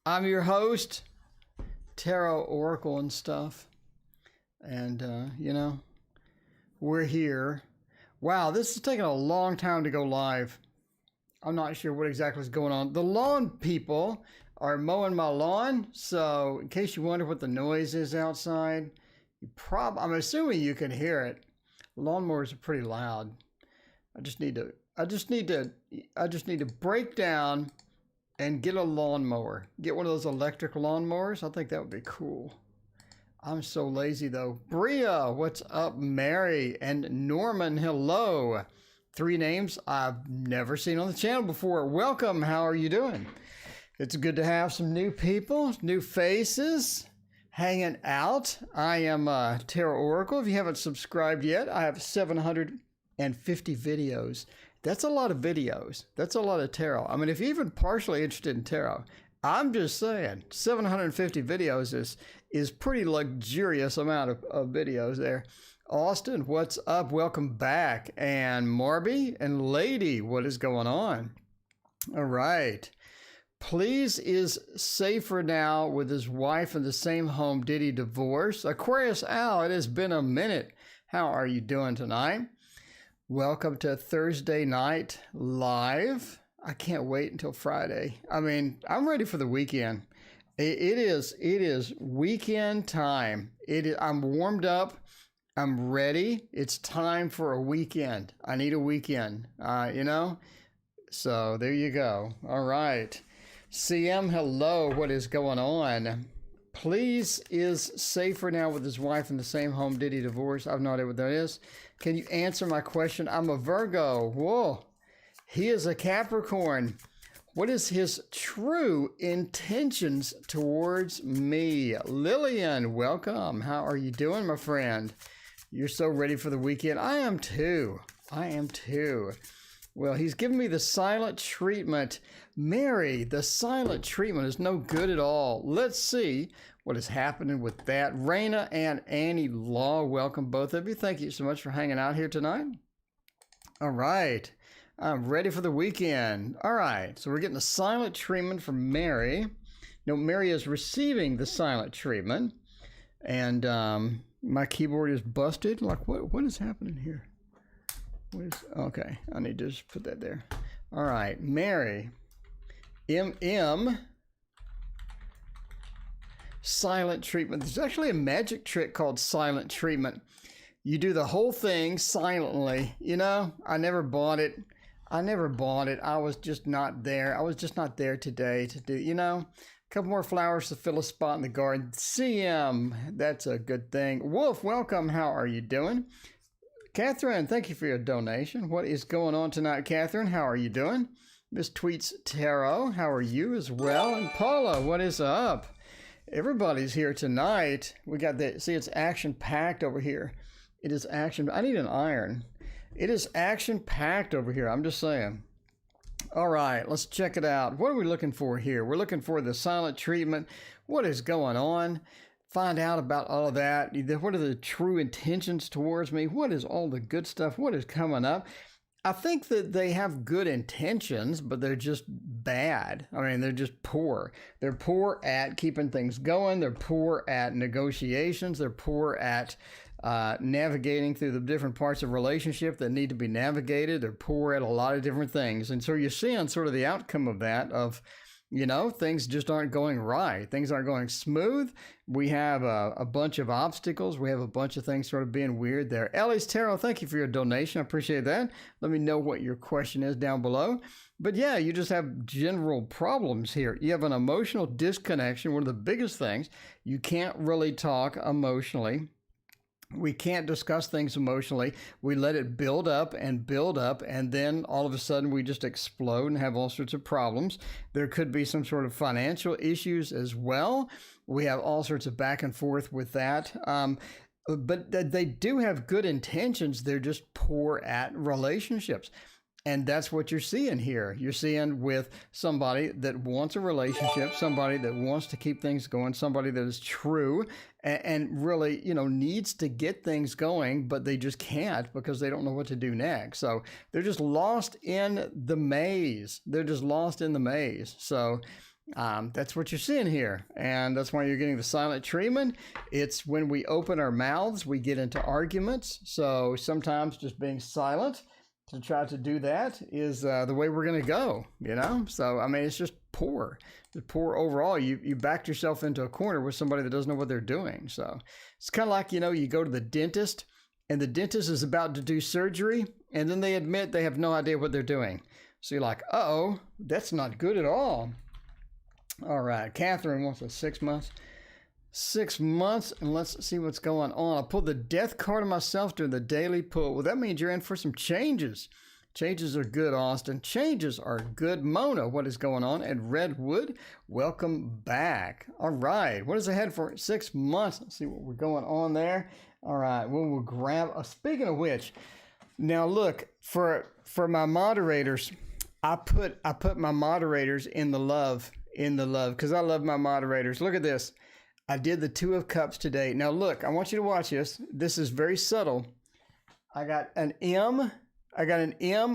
I'm your host, Tarot Oracle and stuff. And, we're here. Wow, this is taking a long time to go live. I'm not sure what exactly is going on. The lawn people are mowing my lawn. So in case you wonder what the noise is outside, I'm assuming you can hear it. Lawnmowers are pretty loud. I just need to break down and get a lawnmower. Get one of those electric lawnmowers. I think that would be cool. I'm so lazy though. Bria, what's up? Mary and Norman, hello. 3 names I've never seen on the channel before. Welcome, how are you doing? It's good to have some new people, new faces hanging out. I am Tarot Oracle. If you haven't subscribed yet, I have 750 videos. That's a lot of videos. That's a lot of tarot. I mean, if you're even partially interested in tarot, I'm just saying 750 videos is pretty luxurious amount of videos there. Austin, what's up? Welcome back. And Marby and Lady, what is going on? All right. Please is safer now with his wife in the same home. Did he divorce? Aquarius Al, it has been a minute. How are you doing tonight? Welcome to Thursday night live. I can't wait until Friday. I mean, I'm ready for the weekend. It is weekend time. I'm warmed up. I'm ready. It's time for a weekend. I need a weekend, So there you go. All right. CM, hello. What is going on? Please is safer now with his wife in the same home. Did he divorce? I have no idea what that is. Can you answer my question? I'm a Virgo. Whoa. He is a Capricorn. What is his true intentions towards me? Lillian, welcome. How are you doing, my friend? You're so ready for the weekend. I am too. Well, he's giving me the silent treatment. Mary, the silent treatment is no good at all. Let's see what is happening with that. Raina and Annie Law, welcome both of you. Thank you so much for hanging out here tonight. All right. I'm ready for the weekend. All right. So we're getting the silent treatment from Mary. No, Mary is receiving the silent treatment. And my keyboard is busted. Like, what is happening here? Okay, I need to just put that there. All right, Mary, MM, silent treatment. There's actually a magic trick called silent treatment. You do the whole thing silently. I never bought it. I was just not there. I was just not there today to do, a couple more flowers to fill a spot in the garden. CM, that's a good thing. Wolf, welcome. How are you doing? Catherine, thank you for your donation. What is going on tonight, Catherine? How are you doing? Miss Tweets Tarot, how are you as well? And Paula, what is up? Everybody's here tonight. We got it's action-packed over here. It is action. I need an iron. It is action-packed over here. I'm just saying. All right, let's check it out. What are we looking for here? We're looking for the silent treatment. What is going on? Find out about all of that. What are the true intentions towards me? What is all the good stuff? What is coming up? I think that they have good intentions, but they're just bad. I mean, they're just poor. They're poor at keeping things going. They're poor at negotiations. They're poor at navigating through the different parts of relationship that need to be navigated. They're poor at a lot of different things. And so you're seeing sort of the outcome of that of, things just aren't going right. Things aren't going smooth. We have a bunch of obstacles. We have a bunch of things sort of being weird there. Ellie's Tarot, thank you for your donation. I appreciate that. Let me know what your question is down below. But yeah, you just have general problems here. You have an emotional disconnection. One of the biggest things, you can't really talk emotionally. We can't discuss things emotionally. We let it build up, and then all of a sudden we just explode and have all sorts of problems. There could be some sort of financial issues as well. We have all sorts of back and forth with that. But they do have good intentions. They're just poor at relationships. And that's what you're seeing here. You're seeing with somebody that wants a relationship, somebody that wants to keep things going, somebody that is true and really, needs to get things going, but they just can't because they don't know what to do next. So they're just lost in the maze. So That's what you're seeing here. And that's why you're getting the silent treatment. It's when we open our mouths, we get into arguments. So sometimes just being silent to try to do that is the way we're going to go, you know? So, I mean, it's just poor. It's poor overall. You backed yourself into a corner with somebody that doesn't know what they're doing. So it's kind of like, you know, you go to the dentist and the dentist is about to do surgery and then they admit they have no idea what they're doing. So you're like, uh-oh, that's not good at all. All right, Catherine wants a 6 months. 6 months, and let's see what's going on. I pulled the death card on myself during the daily pull. Well, that means you're in for some changes. Changes are good, Austin. Changes are good. Mona, what is going on? And Redwood, welcome back. All right, what is ahead for 6 months? Let's see what we're going on there. All right, we'll grab, speaking of which, now look, for my moderators, I put my moderators in the love, because I love my moderators. Look at this. I did the 2 of Cups today. Now look, I want you to watch this. This is very subtle. I got an M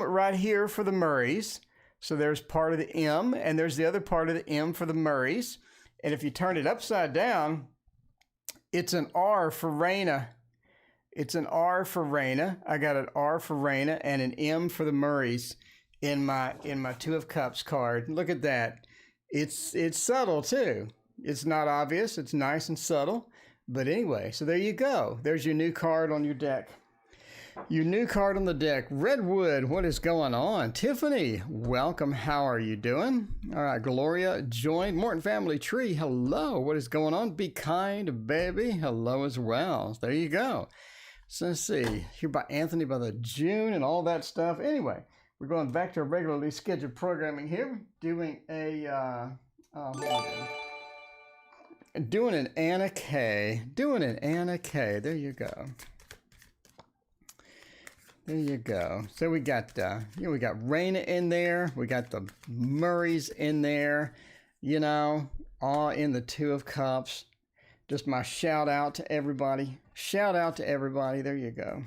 right here for the Murrays. So there's part of the M, and there's the other part of the M for the Murrays. And if you turn it upside down, it's an R for Raina. It's an R for Raina. I got an R for Raina and an M for the Murrays in my 2 of Cups card. Look at that. It's subtle too. It's not obvious. It's nice and subtle. But anyway, so there you go. There's your new card on your deck. Your new card on the deck. Redwood, what is going on? Tiffany, welcome. How are you doing? All right, Gloria joined. Morton Family Tree, hello. What is going on? Be kind, baby. Hello as well. There you go. So let's see. Here by Anthony by the June and all that stuff. Anyway, we're going back to our regularly scheduled programming here. Doing an Anna K. There you go. There you go. So we got we got Raina in there. We got the Murrays in there. You know, all in the 2 of Cups. Just my shout out to everybody. Shout out to everybody. There you go.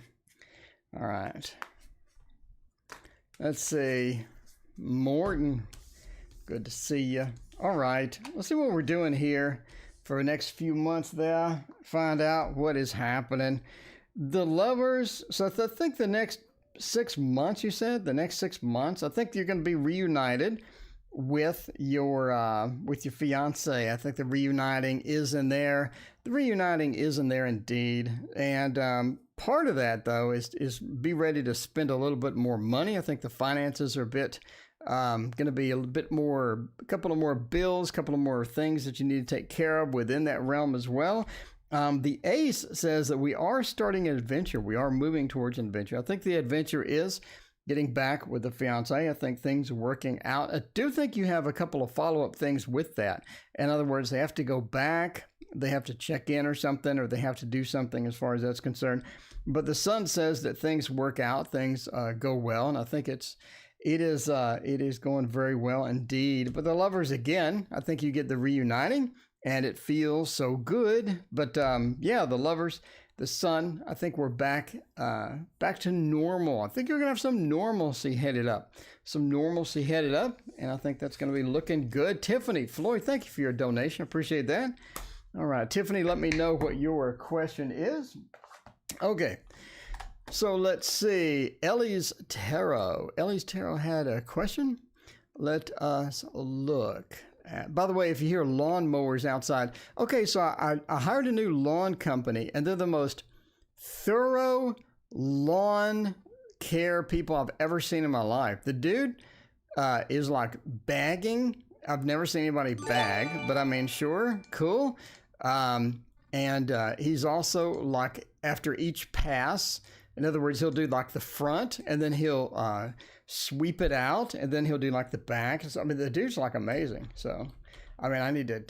All right. Let's see. Morton, good to see you. All right. Let's see what we're doing here for the next few months there. Find out what is happening. The lovers, so I think the next 6 months, you said? The next 6 months, I think you're going to be reunited with your fiance. I think the reuniting is in there. The reuniting is in there indeed. And part of that, though, is be ready to spend a little bit more money. I think the finances are a bit going to be a bit more, a couple of more bills, a couple of more things that you need to take care of within that realm as well. The Ace says that we are starting an adventure. We are moving towards an adventure. I think the adventure is getting back with the fiance. I think things are working out. I do think you have a couple of follow-up things with that. In other words, they have to go back, they have to check in or something, or they have to do something as far as that's concerned. But the Sun says that things work out, things go well, and I think it is going very well indeed. But the lovers, again, I think you get the reuniting, and it feels so good. But yeah, the lovers, the Sun, I think we're back to normal. I think you're gonna have some normalcy headed up, and I think that's gonna be looking good. Tiffany, Floyd, thank you for your donation. Appreciate that. All right, Tiffany, let me know what your question is. Okay, so let's see. Ellie's Tarot had a question. Let us look. By the way, if you hear lawnmowers outside, okay, so I hired a new lawn company, and they're the most thorough lawn care people I've ever seen in my life. The dude is like bagging. I've never seen anybody bag, but I mean, sure, cool. And he's also like after each pass, in other words, he'll do like the front, and then he'll sweep it out, and then he'll do like the back. So, I mean, the dude's like amazing. So, I mean, I need to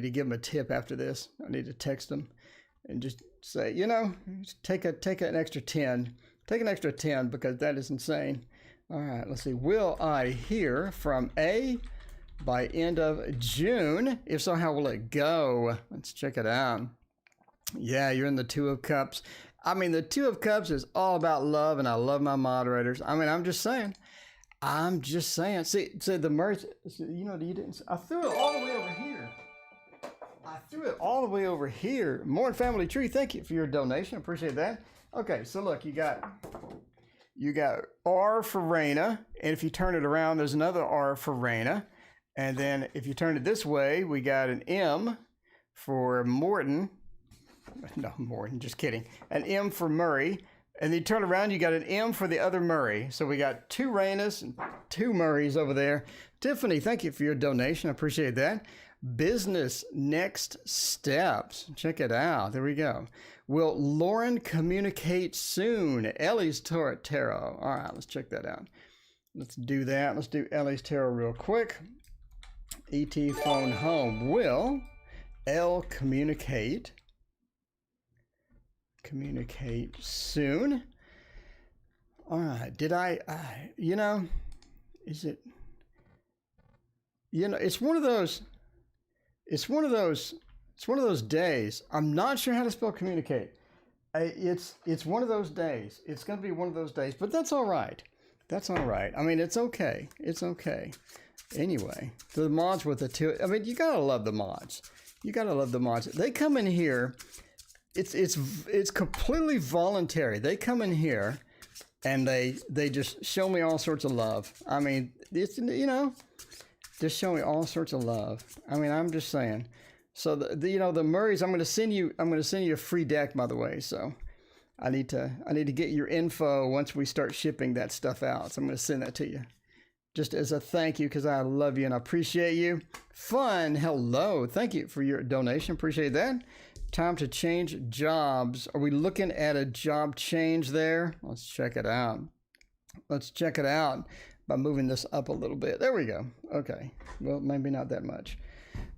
give him a tip after this. I need to text him and just say, you know, take an extra 10. Take an extra 10 because that is insane. All right, let's see. Will I hear from A by end of June? If so, how will it go? Let's check it out. Yeah, you're in the 2 of Cups. I mean, the 2 of Cups is all about love, and I love my moderators. I mean, I'm just saying, I'm just saying. See the merge. You know, you didn't. I threw it all the way over here. I threw it all the way over here. Morton Family Tree, thank you for your donation. Appreciate that. Okay, so look, you got R for Raina, and if you turn it around, there's another R for Raina. And then if you turn it this way, we got an M for Morton. No, Morton, just kidding. An M for Murray. And then you turn around, you got an M for the other Murray. So we got 2 Rainas and 2 Murrays over there. Tiffany, thank you for your donation. I appreciate that. Business next steps. Check it out. There we go. Will Lauren communicate soon? Ellie's Tarot. All right, let's check that out. Let's do that. Let's do Ellie's Tarot real quick. ET phone home. Will Elle communicate soon? All right. Did I you know, is it, you know, it's one of those days. I'm not sure how to spell communicate. It's one of those days. It's going to be one of those days, but that's all right. That's all right. I mean, it's okay. It's okay. Anyway, the mods with the 2. I mean, you got to love the mods. You got to love the mods. They come in here. It's completely voluntary. They come in here and they just show me all sorts of love. I mean, it's, you know, just show me all sorts of love. I mean, I'm just saying. So the you know, the Murrays, I'm going to send you a free deck, by the way. So I need to get your info once we start shipping that stuff out. So I'm going to send that to you just as a thank you, because I love you and I appreciate you. Fun, hello, thank you for your donation. Appreciate that. Time to change jobs. Are we looking at a job change there? Let's check it out. Let's check it out by moving this up a little bit. There we go. Okay. Well, maybe not that much.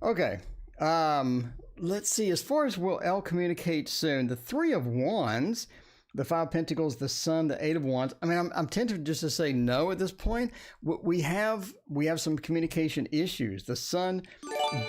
Okay. Let's see. As far as will Elle communicate soon, the 3 of Wands, the 5 of Pentacles, the Sun, the 8 of Wands. I mean, I'm tempted just to say no at this point. We have some communication issues. The Sun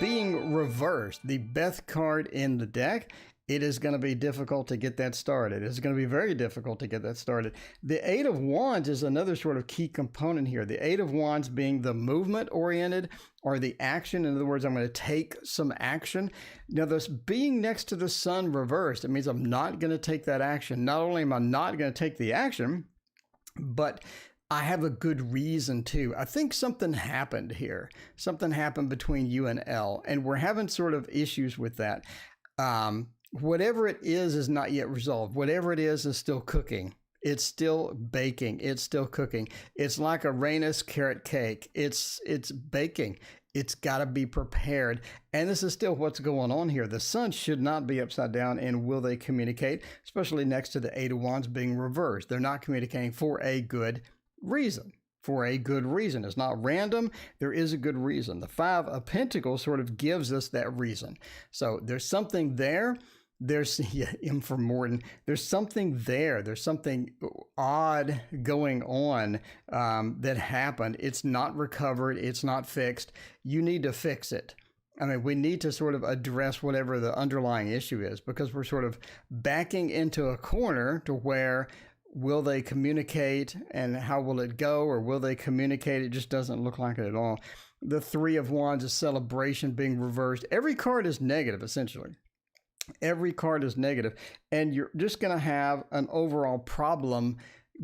being reversed, the Beth card in the deck. It is going to be difficult to get that started. It's going to be very difficult to get that started. The 8 of Wands is another sort of key component here. The 8 of Wands being the movement oriented or the action. In other words, I'm going to take some action. Now, this being next to the Sun reversed, it means I'm not going to take that action. Not only am I not going to take the action, but I have a good reason to. I think something happened here. Something happened between you and Elle, and we're having sort of issues with that. Whatever it is not yet resolved. Whatever it is still cooking. It's still baking. It's still cooking. It's like a Rainus carrot cake. It's baking. It's got to be prepared. And this is still what's going on here. The Sun should not be upside down. And will they communicate? Especially next to the 8 of Wands being reversed. They're not communicating for a good reason. For a good reason. It's not random. There is a good reason. The 5 of Pentacles sort of gives us that reason. So there's something there. There's, yeah, M for Morton. There's something there. There's something odd going on that happened. It's not recovered. It's not fixed. You need to fix it. I mean, we need to sort of address whatever the underlying issue is, because we're sort of backing into a corner to where will they communicate and how will it go, or will they communicate? It just doesn't look like it at all. The 3 of Wands is celebration being reversed. Every card is negative, essentially. Every card is negative, and you're just going to have an overall problem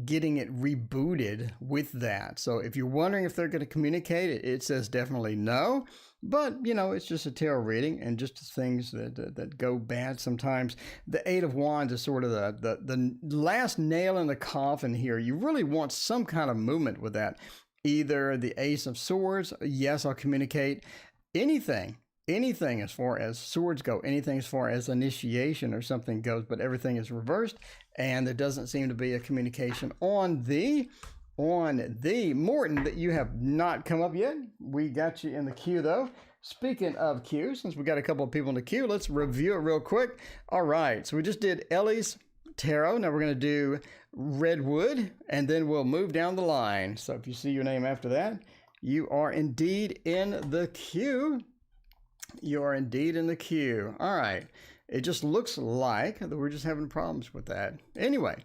getting it rebooted with that. So if you're wondering if they're going to communicate, it says definitely no. But, you know, it's just a tarot reading and just things that go bad sometimes. The 8 of Wands is sort of the last nail in the coffin here. You really want some kind of movement with that. Either the Ace of Swords, yes, I'll communicate. Anything as far as swords go, anything as far as initiation or something goes, but everything is reversed, and there doesn't seem to be a communication on the Morton that you have not come up yet. We got you in the queue though. Speaking of queue, since we got a couple of people in the queue, let's review it real quick. All right, so we just did Ellie's Tarot. Now we're going to do Redwood, and then we'll move down the line. So if you see your name after that, you are indeed in the queue. You are indeed in the queue. All right. It just looks like that we're just having problems with that. Anyway,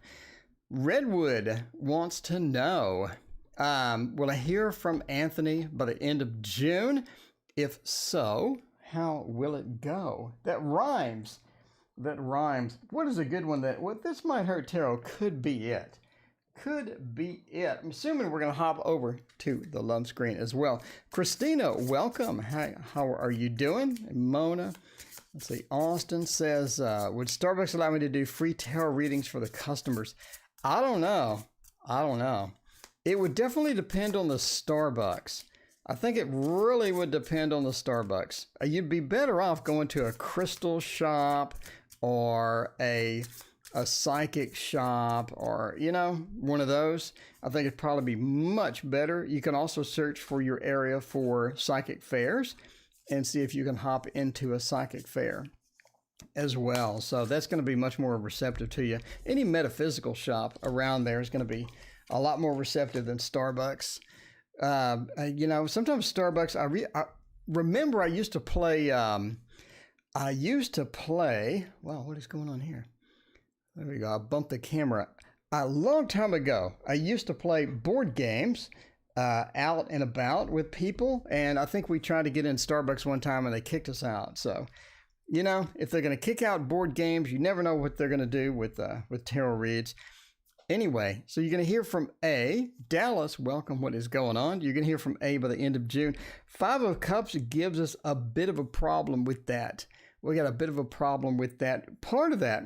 Redwood wants to know, Will I hear from Anthony by the end of June? If so, how will it go? That rhymes. That rhymes. What is a good one that, well, this might hurt tarot could be it. Could be it. I'm assuming we're going to hop over to the love screen as well. Christina, welcome. How are you doing? Mona. Let's see. Austin says, would Starbucks allow me to do free tarot readings for the customers? I don't know. It would definitely depend on the Starbucks. I think it really would depend on the Starbucks. You'd be better off going to a crystal shop or a psychic shop, or, you know, one of those. I think it'd probably be much better. You can also search for your area for psychic fairs and see if you can hop into a psychic fair as well. So that's going to be much more receptive to you. Any metaphysical shop around there is going to be a lot more receptive than Starbucks. You know, sometimes Starbucks, I remember I used to play, wow, what is going on here? There we go. I bumped the camera. A long time ago, I used to play board games out and about with people, and I think we tried to get in Starbucks one time and they kicked us out. So, you know, if they're going to kick out board games, you never know what they're going to do with tarot reads. Anyway, so you're going to hear from A. Dallas, welcome. What is going on? You're going to hear from A by the end of June. Five of Cups gives us a bit of a problem with that. We got a bit of a problem with that. Part of that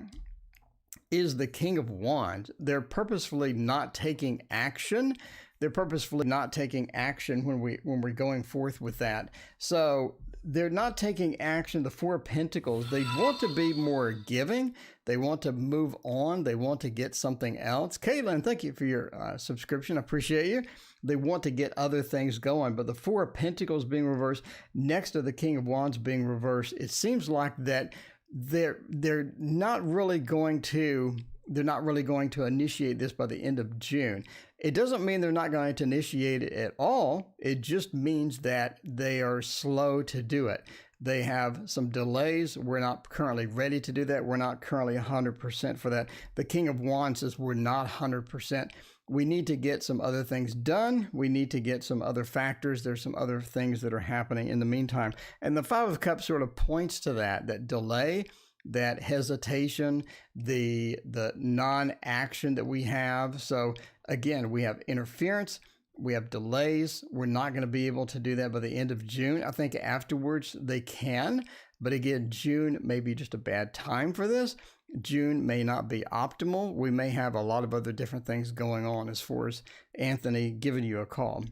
is the King of Wands. They're purposefully not taking action. They're purposefully not taking action when we're going forth with that. So they're not taking action. The Four of Pentacles, they want to be more giving. They want to move on. They want to get something else. Caitlin, thank you for your subscription. I appreciate you. They want to get other things going. But the Four of Pentacles being reversed next to the King of Wands being reversed, it seems like that they're not really going to initiate this by the end of June. It doesn't mean they're not going to initiate it at all. It just means that they are slow to do it. They have some delays. We're not currently ready to do that. We're not currently 100% for that. The King of Wands says we're not 100%. We need to get some other things done. We need to get some other factors. There's some other things that are happening in the meantime. And the Five of Cups sort of points to that delay, that hesitation, the non-action that we have. So again, we have interference. We have delays. We're not going to be able to do that by the end of June. I think afterwards they can, but again, June may be just a bad time for this. June may not be optimal. We may have a lot of other different things going on as far as Anthony giving you a call.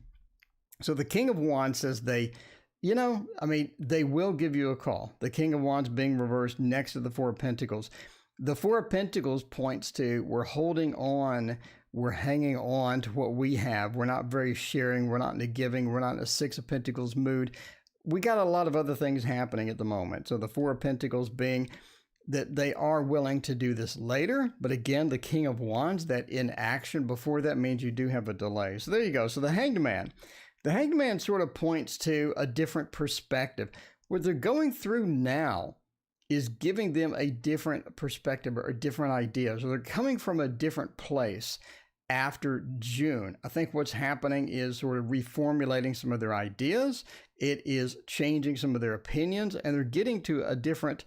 So the King of Wands says they will give you a call. The King of Wands being reversed next to the Four of Pentacles. The Four of Pentacles points to we're holding on. We're hanging on to what we have. We're not very sharing. We're not in a giving. We're not in a Six of Pentacles mood. We got a lot of other things happening at the moment. So the Four of Pentacles being that they are willing to do this later. But again, the King of Wands, that inaction before that means you do have a delay. So there you go. So the Hanged Man. The Hanged Man sort of points to a different perspective. What they're going through now is giving them a different perspective or a different idea. So they're coming from a different place after June. I think what's happening is sort of reformulating some of their ideas. It is changing some of their opinions, and they're getting to a different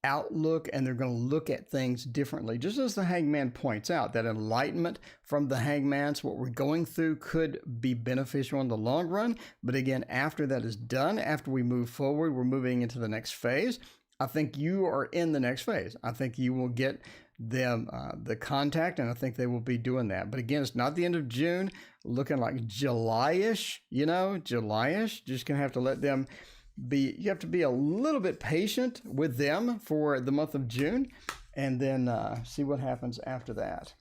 outlook, and they're going to look at things differently. Just as the Hanged Man points out, that enlightenment from the Hanged Man, so what we're going through could be beneficial in the long run. But again, after that is done, after we move forward, we're moving into the next phase. I think you are in the next phase. I think you will get them the contact, and I think they will be doing that. But again, it's not the end of June, looking like July-ish, July-ish. Just gonna have to let them be, you have to be a little bit patient with them for the month of June, and then see what happens after that.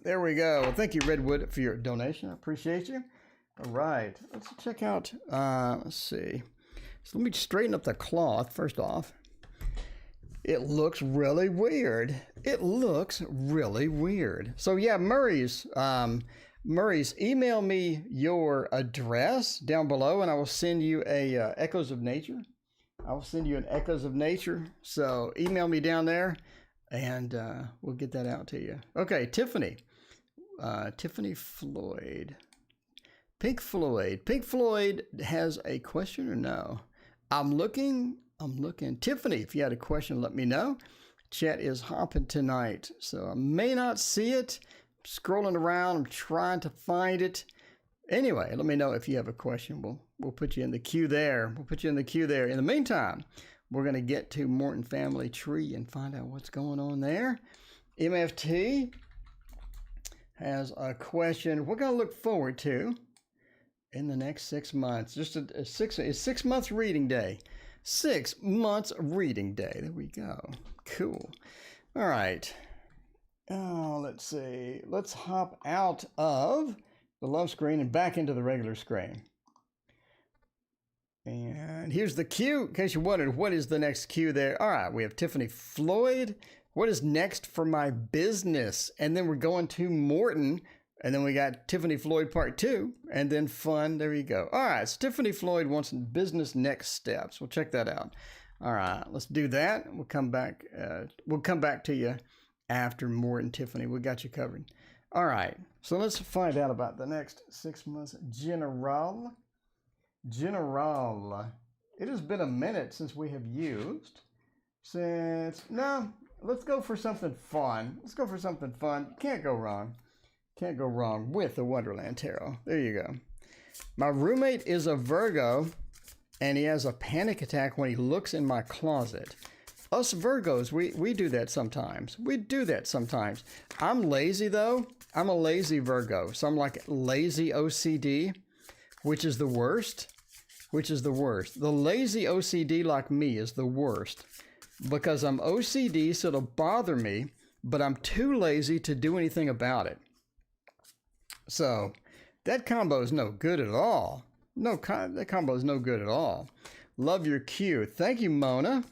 There we go. Well, thank you, Redwood, for your donation. I appreciate you. All right, let's check out, let's see. So let me straighten up the cloth first off. It looks really weird. It looks really weird. So yeah, Murray's, email me your address down below, and I will send you a Echoes of Nature. I will send you an Echoes of Nature. So email me down there, and we'll get that out to you. Okay, Tiffany. Tiffany Floyd. Pink Floyd. Pink Floyd has a question or no? I'm looking. Tiffany, if you had a question, let me know. Chat is hopping tonight, so I may not see it. I'm scrolling around. I'm trying to find it. Anyway, let me know if you have a question. We'll put you in the queue there. In the meantime, we're going to get to Morton Family Tree and find out what's going on there. MFT has a question we're going to look forward to in the next 6 months. Just a 6 months reading day. 6 months reading day. There we go. Cool. All right. Let's see. Let's hop out of the love screen and back into the regular screen. And here's the queue. In case you wondered, what is the next queue there? All right. We have Tiffany Floyd. What is next for my business? And then we're going to Morton. And then we got Tiffany Floyd part 2, and then fun. There you go. All right, so Tiffany Floyd wants business next steps. We'll check that out. All right, let's do that. We'll come back. We'll come back to you after Morton, Tiffany. We got you covered. All right, so let's find out about the next 6 months. General. It has been a minute since we have used. No, let's go for something fun. Can't go wrong. Can't go wrong with the Wonderland Tarot. There you go. My roommate is a Virgo, and he has a panic attack when he looks in my closet. Us Virgos, we do that sometimes. I'm lazy, though. I'm a lazy Virgo, so I'm like lazy OCD, which is the worst. The lazy OCD like me is the worst because I'm OCD, so it'll bother me, but I'm too lazy to do anything about it. So that combo is no good at all. That combo is no good at all. Love your cue. Thank you, Mona.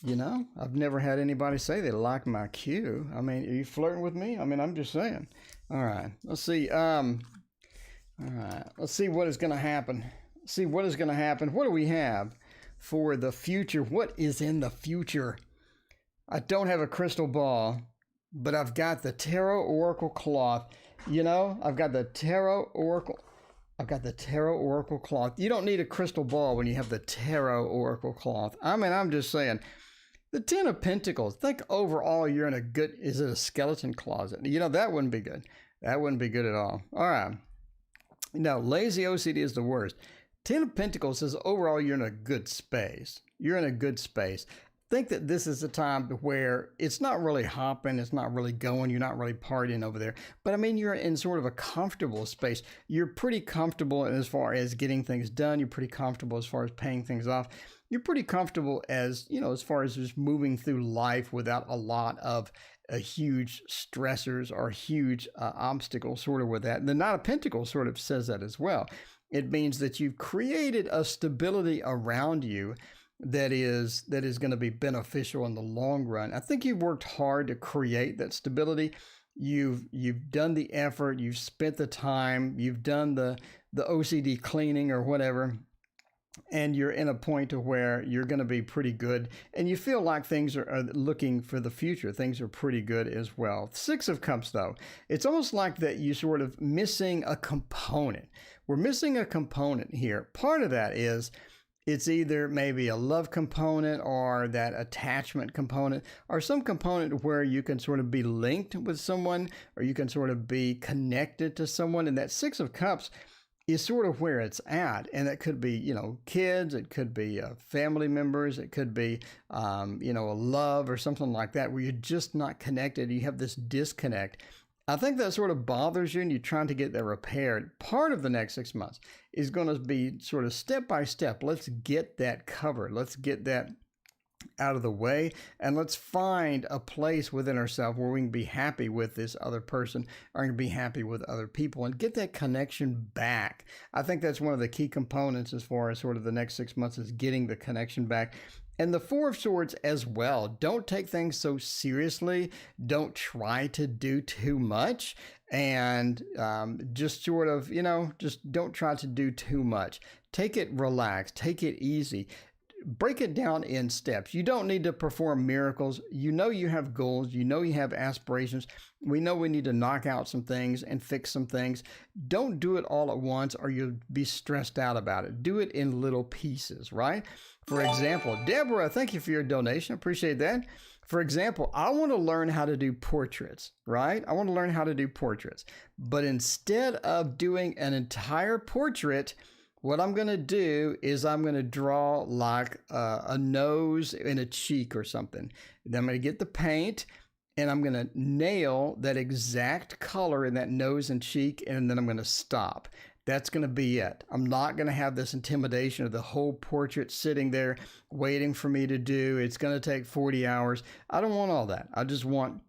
You know, I've never had anybody say they like my cue. I mean, are you flirting with me? I mean, I'm just saying. All right. Let's see. All right. Let's see what is going to happen. What do we have for the future? What is in the future? I don't have a crystal ball, but I've got the Tarot Oracle cloth. You know, I've got the Tarot Oracle cloth. You don't need a crystal ball when you have the Tarot Oracle cloth. I mean, I'm just saying. The Ten of Pentacles. Think overall you're in is it a skeleton closet? You know, that wouldn't be good. That wouldn't be good at all. All right. Now, lazy OCD is the worst. Ten of Pentacles says overall you're in a good space. Think that this is a time where it's not really hopping, it's not really going, you're not really partying over there. But I mean, you're in sort of a comfortable space. You're pretty comfortable as far as getting things done. You're pretty comfortable as far as paying things off. You're pretty comfortable as, you know, as far as just moving through life without a lot of huge stressors or huge obstacles sort of with that. The Knight of Pentacles sort of says that as well. It means that you've created a stability around you that is going to be beneficial in the long run. I think you've worked hard to create that stability. You've done the effort, you've spent the time, you've done the OCD cleaning or whatever, and you're in a point to where you're going to be pretty good, and you feel like things are looking for the future. Things are pretty good as well. Six of Cups, though, it's almost like that you sort of missing a component. We're missing a component here. Part of that is it's either maybe a love component or that attachment component or some component where you can sort of be linked with someone or you can sort of be connected to someone. And that Six of Cups is sort of where it's at. And that could be, you know, kids, it could be family members, it could be, you know, a love or something like that where you're just not connected. You have this disconnect. I think that sort of bothers you and you're trying to get that repaired. Part of the next 6 months is going to be sort of step by step. Let's get that covered. Let's get that out of the way and let's find a place within ourselves where we can be happy with this other person or can be happy with other people and get that connection back. I think that's one of the key components as far as sort of the next 6 months is getting the connection back. And the Four of Swords as well. Don't take things so seriously. Don't try to do too much. And just sort of, you know, just don't try to do too much. Take it relaxed. Take it easy. break it down in steps. You don't need to perform miracles. You know you have goals. You know you have aspirations. We know we need to knock out some things and fix some things. Don't do it all at once or you'll be stressed out about it. Do it in little pieces, right? For example, Deborah, thank you for your donation. Appreciate that. For example, I want to learn how to do portraits, right? I want to learn how to do portraits. But instead of doing an entire portrait, what I'm going to do is I'm going to draw like a nose and a cheek or something. Then I'm going to get the paint and I'm going to nail that exact color in that nose and cheek, and then I'm going to stop. That's going to be it. I'm not going to have this intimidation of the whole portrait sitting there waiting for me to do. It's going to take 40 hours. I don't want all that. I just want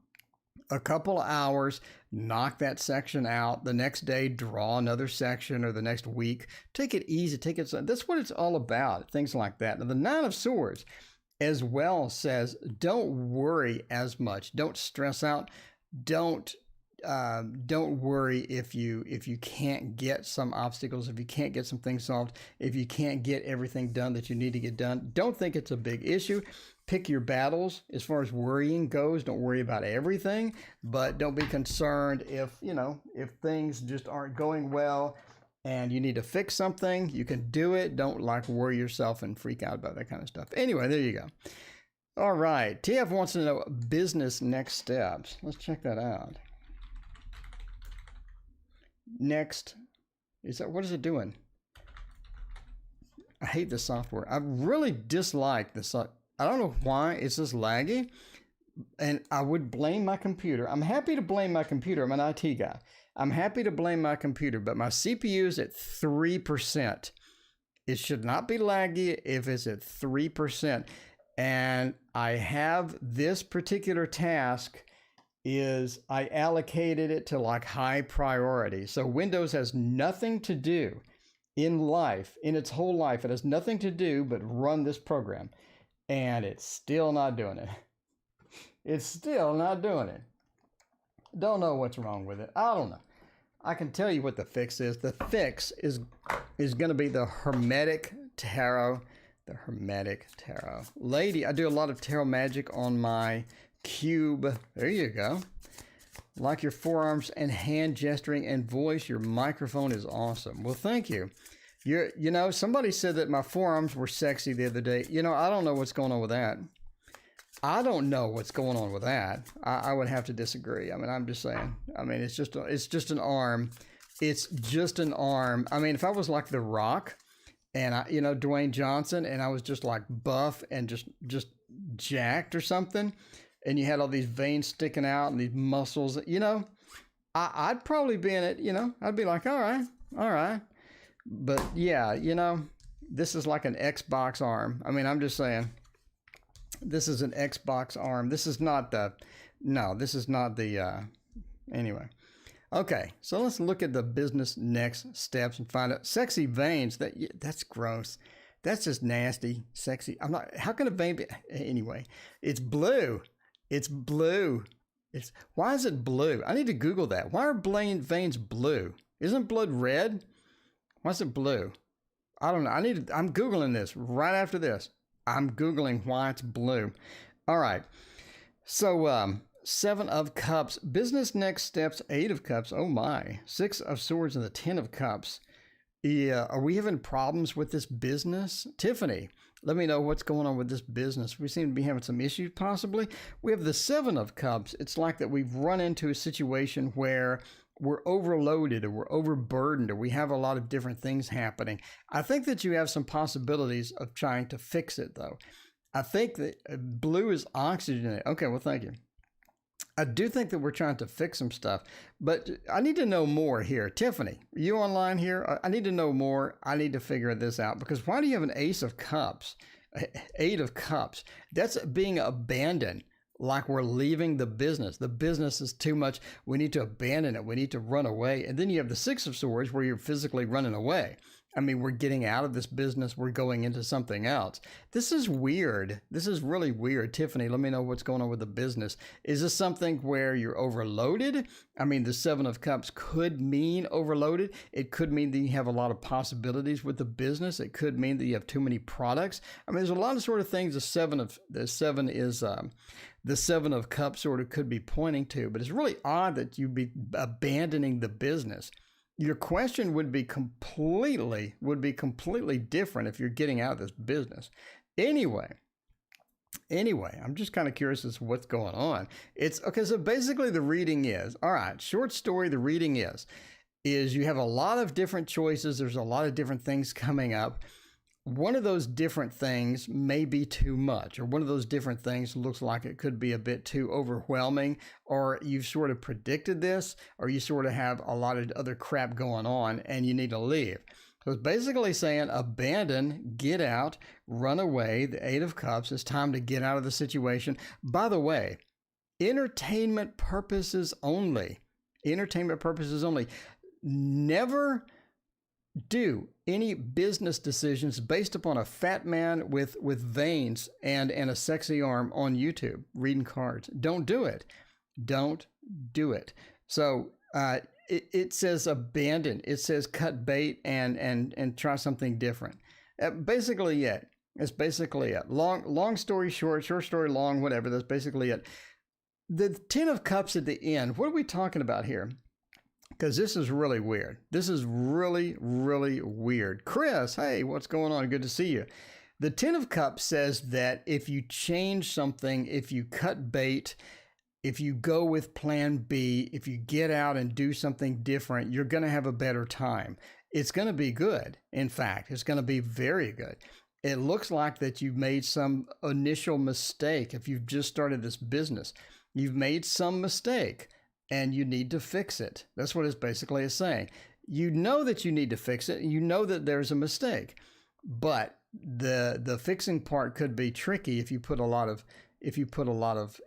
a couple of hours, knock that section out. The next day, draw another section, or the next week. Take it easy. That's what it's all about. Things like that. Now, the Nine of Swords as well says, don't worry as much. Don't stress out. Don't worry if you can't get some obstacles, if you can't get some things solved, if you can't get everything done that you need to get done. Don't think it's a big issue. Pick your battles as far as worrying goes. Don't worry about everything, but don't be concerned if things just aren't going well and you need to fix something. You can do it. Don't worry yourself and freak out about that kind of stuff. Anyway, there you go. All right. TF wants to know business next steps. Let's check that out. Next, what is it doing? I hate this software. I really dislike this. I don't know why it's just laggy, and I would blame my computer. I'm happy to blame my computer. I'm an IT guy. I'm happy to blame my computer, but my CPU is at 3%. It should not be laggy if it's at 3%. And I have this particular task I allocated it to high priority. So Windows has nothing to do in its whole life. It has nothing to do but run this program. And it's still not doing it. It's still not doing it. Don't know what's wrong with it. I don't know. I can tell you what the fix is. The fix is going to be the Hermetic Tarot. The Hermetic Tarot. Lady, I do a lot of tarot magic on my cube. There you go. Like your forearms and hand gesturing and voice, your microphone is awesome. Well, thank you. Somebody said that my forearms were sexy the other day. I don't know what's going on with that. I don't know what's going on with that. I would have to disagree. I mean, I'm just saying. I mean, it's just an arm. It's just an arm. I mean, if I was like The Rock and Dwayne Johnson, and I was just like buff and just jacked or something, and you had all these veins sticking out and these muscles, I'd probably be in it, I'd be like, all right. But yeah, this is like an Xbox arm. I mean, I'm just saying, this is an Xbox arm. This is not the, anyway. Okay, so let's look at the business next steps and find out. Sexy veins, that's gross. That's just nasty, sexy. How can a vein be, anyway, it's blue. It's blue. Why is it blue? I need to Google that. Why are veins blue? Isn't blood red? Why is it blue? I don't know. I'm Googling this right after this. I'm Googling why it's blue. All right. So, 7 of Cups, business next steps, 8 of Cups. Oh my. 6 of Swords and the 10 of Cups. Yeah. Are we having problems with this business? Tiffany, let me know what's going on with this business. We seem to be having some issues, possibly. We have the 7 of Cups. It's like that we've run into a situation where we're overloaded or we're overburdened or we have a lot of different things happening. I think that you have some possibilities of trying to fix it, though. I think that blue is oxygen. Okay, well, thank you. I do think that we're trying to fix some stuff, but I need to know more here. Tiffany, are you online here? I need to know more. I need to figure this out, because why do you have an Ace of Cups? 8 of Cups. That's being abandoned, like we're leaving the business. The business is too much. We need to abandon it. We need to run away. And then you have the 6 of Swords where you're physically running away. I mean, we're getting out of this business. We're going into something else. This is weird. This is really weird. Tiffany, let me know what's going on with the business. Is this something where you're overloaded? I mean, the Seven of Cups could mean overloaded. It could mean that you have a lot of possibilities with the business. It could mean that you have too many products. I mean, there's a lot of sort of things the Seven of Cups sort of could be pointing to, but it's really odd that you'd be abandoning the business. Your question would be completely different if you're getting out of this business. Anyway, I'm just kind of curious as to what's going on. It's okay. So basically the reading is, all right, short story. The reading is you have a lot of different choices. There's a lot of different things coming up. One of those different things may be too much, or one of those different things looks like it could be a bit too overwhelming, or you've sort of predicted this, or you sort of have a lot of other crap going on and you need to leave. So it's basically saying abandon, get out, run away. The Eight of Cups, it's time to get out of the situation. By the way, entertainment purposes only. Entertainment purposes only. Never do any business decisions based upon a fat man with veins and a sexy arm on YouTube reading cards. Don't do it. Don't do it. So it says abandon. It says cut bait and try something different. Basically it. It's basically it. Long story short, short story long, whatever. That's basically it. The Ten of Cups at the end. What are we talking about here? Because this is really weird. This is really, really weird. Chris, hey, what's going on? Good to see you. The Ten of Cups says that if you change something, if you cut bait, if you go with plan B, if you get out and do something different, you're going to have a better time. It's going to be good. In fact, it's going to be very good. It looks like that you've made some initial mistake. If you've just started this business, you've made some mistake. And you need to fix it. That's what it's basically saying. You know that you need to fix it. You know that there's a mistake, but the fixing part could be tricky if you put a lot of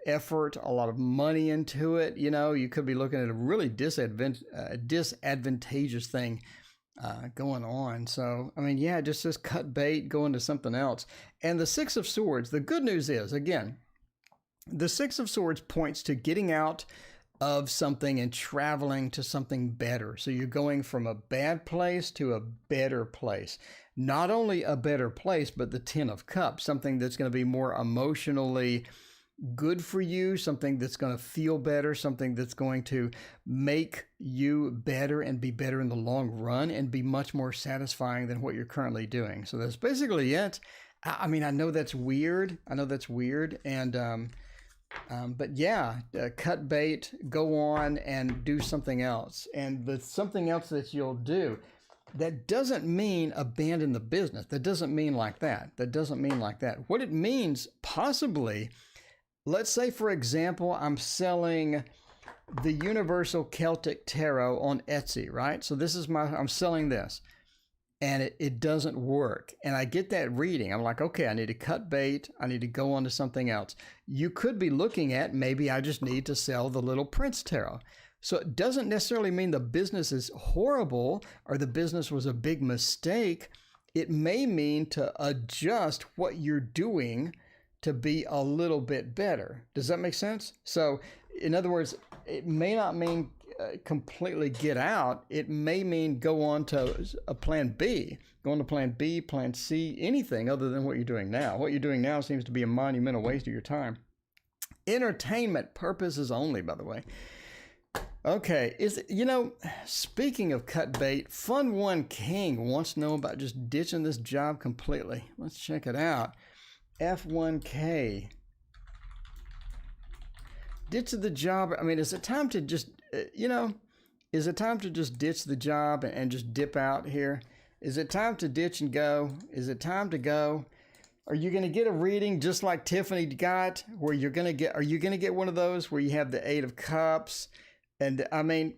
effort, a lot of money into it. You know, you could be looking at a really disadvantageous thing going on. So, I mean, yeah, it just says cut bait, go into something else. And the Six of Swords. The good news is, again, the Six of Swords points to getting out of something and traveling to something better. So you're going from a bad place to a better place. Not only a better place, but the Ten of Cups, something that's going to be more emotionally good for you, something that's going to feel better, something that's going to make you better and be better in the long run and be much more satisfying than what you're currently doing. So that's basically it. I mean, I know that's weird. But yeah, cut bait, go on and do something else. And the something else that you'll do, that doesn't mean abandon the business. That doesn't mean like that. What it means, possibly, let's say, for example, I'm selling the Universal Celtic Tarot on Etsy, right? So this is I'm selling this. And it doesn't work. And I get that reading. I'm like, okay, I need to cut bait. I need to go on to something else. You could be looking at, maybe I just need to sell the Little Prince Tarot. So it doesn't necessarily mean the business is horrible or the business was a big mistake. It may mean to adjust what you're doing to be a little bit better. Does that make sense? So in other words, it may not mean completely get out. It may mean go on to a plan B, go on to plan B, plan C, anything other than what you're doing now. What you're doing now seems to be a monumental waste of your time. Entertainment purposes only, by the way. Okay, speaking of cut bait, Fun One King wants to know about just ditching this job completely. Let's check it out. F1K. Ditch the job. I mean, is it time to just, is it time to just ditch the job and just dip out here? Is it time to ditch and go? Is it time to go? Are you going to get a reading just like Tiffany got, where are you going to get one of those where you have the Eight of Cups? And I mean,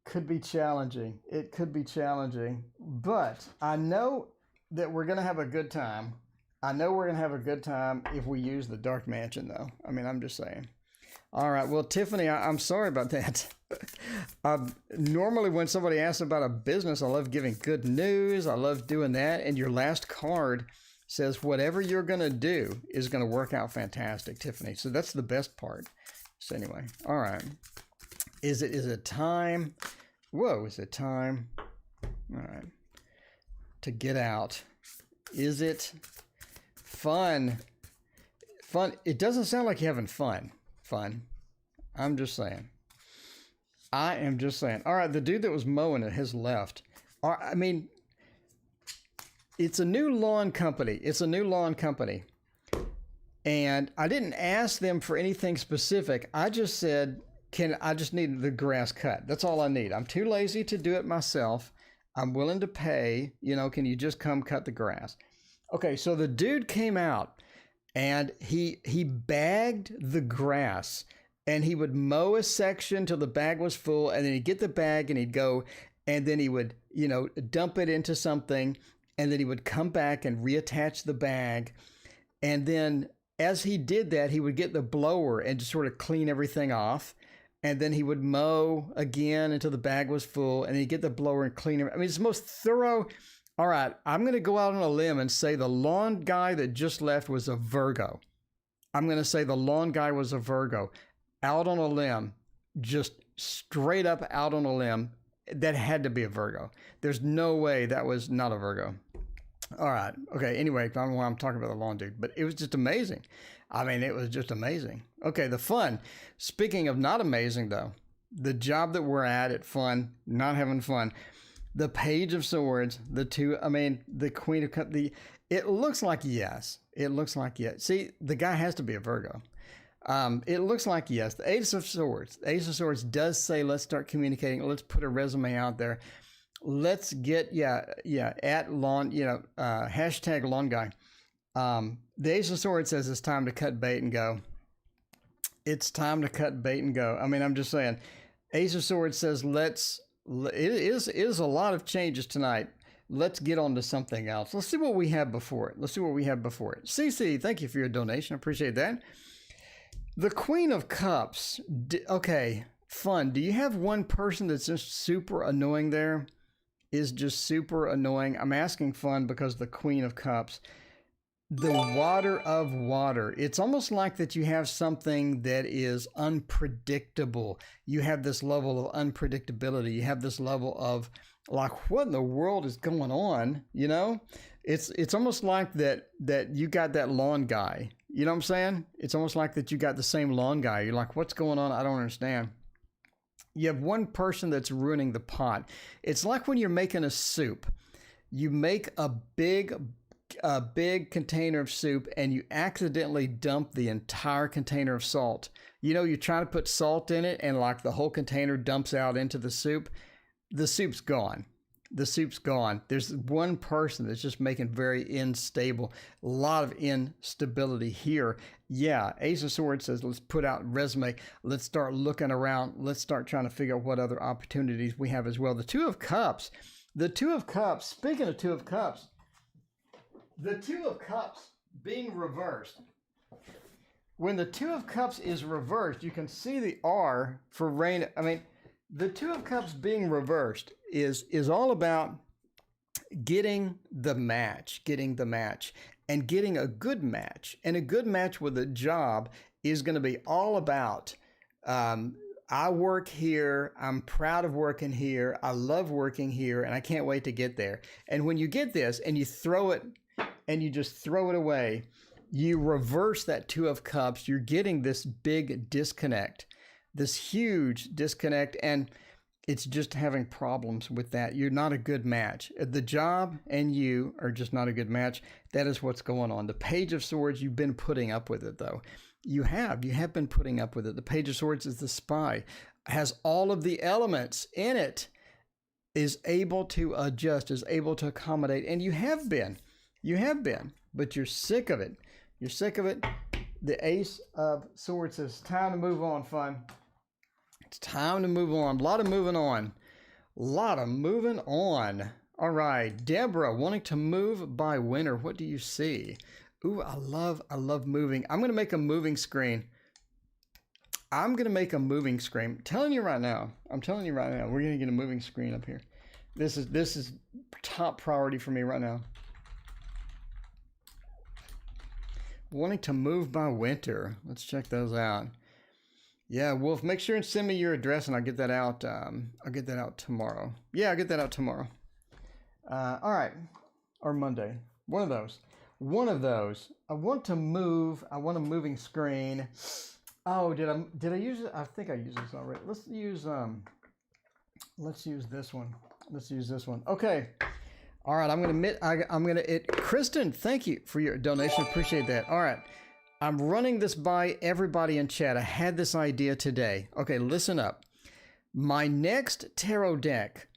could be challenging. It could be challenging, but I know that we're going to have a good time. I know we're going to have a good time if we use the Dark Mansion, though. I mean, I'm just saying. All right. Well, Tiffany, I'm sorry about that. Normally when somebody asks about a business, I love giving good news. I love doing that. And your last card says whatever you're going to do is going to work out fantastic, Tiffany. So that's the best part. So anyway, all right. Is it time? Whoa, is it time? All right. To get out. Is it fun? Fun. It doesn't sound like you're having fun. Fun. I'm just saying. I am just saying. All right, the dude that was mowing it has left. I mean, it's a new lawn company. It's a new lawn company. And I didn't ask them for anything specific. I just said, I just need the grass cut. That's all I need. I'm too lazy to do it myself. I'm willing to pay. You know, can you just come cut the grass? Okay, so the dude came out and he bagged the grass. And he would mow a section till the bag was full, and then he'd get the bag and he'd go, and then he would, you know, dump it into something, and then he would come back and reattach the bag. And then as he did that, he would get the blower and just sort of clean everything off. And then he would mow again until the bag was full, and he'd get the blower and clean it. I mean, it's the most thorough. All right, I'm going to go out on a limb and say the lawn guy that just left was a Virgo. I'm going to say the lawn guy was a Virgo. Out on a limb, just straight up out on a limb, that had to be a Virgo. There's no way that was not a Virgo. All right. Okay. Anyway, I don't know why I'm talking about the lawn dude, but it was just amazing. I mean, it was just amazing. Okay. The fun. Speaking of not amazing, though, the job that we're at fun, not having fun. The Page of Swords, the Queen of Cups, it looks like yes. It looks like yes. See, the guy has to be a Virgo. It looks like yes. The Ace of Swords. The Ace of Swords does say, let's start communicating. Let's put a resume out there. Let's get, at lawn, hashtag lawn guy. The Ace of Swords says it's time to cut bait and go. It's time to cut bait and go. I mean, I'm just saying. Ace of Swords says, it is a lot of changes tonight. Let's get on to something else. Let's see what we have before it. CC, thank you for your donation. I appreciate that. The Queen of Cups. Okay, fun. Do you have one person that's just super annoying there? Is just super annoying. I'm asking fun because the Queen of Cups. The Water of Water. It's almost like that you have something that is unpredictable. You have this level of unpredictability. You have this level of like, what in the world is going on? You know, it's almost like that you got that lawn guy. You know what I'm saying? It's almost like that you got the same lawn guy. You're like, what's going on? I don't understand. You have one person that's ruining the pot. It's like when you're making a soup. You make a big container of soup and you accidentally dump the entire container of salt. You know, you try to put salt in it and like the whole container dumps out into the soup. The soup's gone. The soup's gone. There's one person that's just making very unstable, a lot of instability here. Yeah, Ace of Swords says, let's put out resume. Let's start looking around. Let's start trying to figure out what other opportunities we have as well. The Two of Cups. The Two of Cups. Speaking of Two of Cups, the Two of Cups being reversed. When the Two of Cups is reversed, you can see the R for rain. I mean, the Two of Cups being reversed is all about getting the match, and getting a good match. And a good match with a job is going to be all about, I work here, I'm proud of working here, I love working here, and I can't wait to get there. And when you get this and you throw it, and you just throw it away, you reverse that Two of Cups, you're getting this big disconnect. This huge disconnect, and it's just having problems with that. You're not a good match. The job and you are just not a good match. That is what's going on. The Page of Swords, you've been putting up with it, though. You have been putting up with it. The Page of Swords is the spy, has all of the elements in it, is able to adjust, is able to accommodate, and you have been, but you're sick of it. You're sick of it. The Ace of Swords says, time to move on, fun. It's time to move on. A lot of moving on. All right. Deborah wanting to move by winter. What do you see? Ooh, I love moving. I'm going to make a moving screen. I'm going to make a moving screen. I'm telling you right now, we're going to get a moving screen up here. This is top priority for me right now. Wanting to move by winter. Let's check those out. Yeah, Wolf, make sure and send me your address and I'll get that out. I'll get that out tomorrow. Yeah, I'll get that out tomorrow. All right. Or Monday. One of those. I want a moving screen. Oh, did I use it? I think I used this already. Let's use this one. Okay. All right, I'm going to admit, Kristen, thank you for your donation. Appreciate that. All right. I'm running this by everybody in chat. I had this idea today. Okay, listen up. My next tarot deck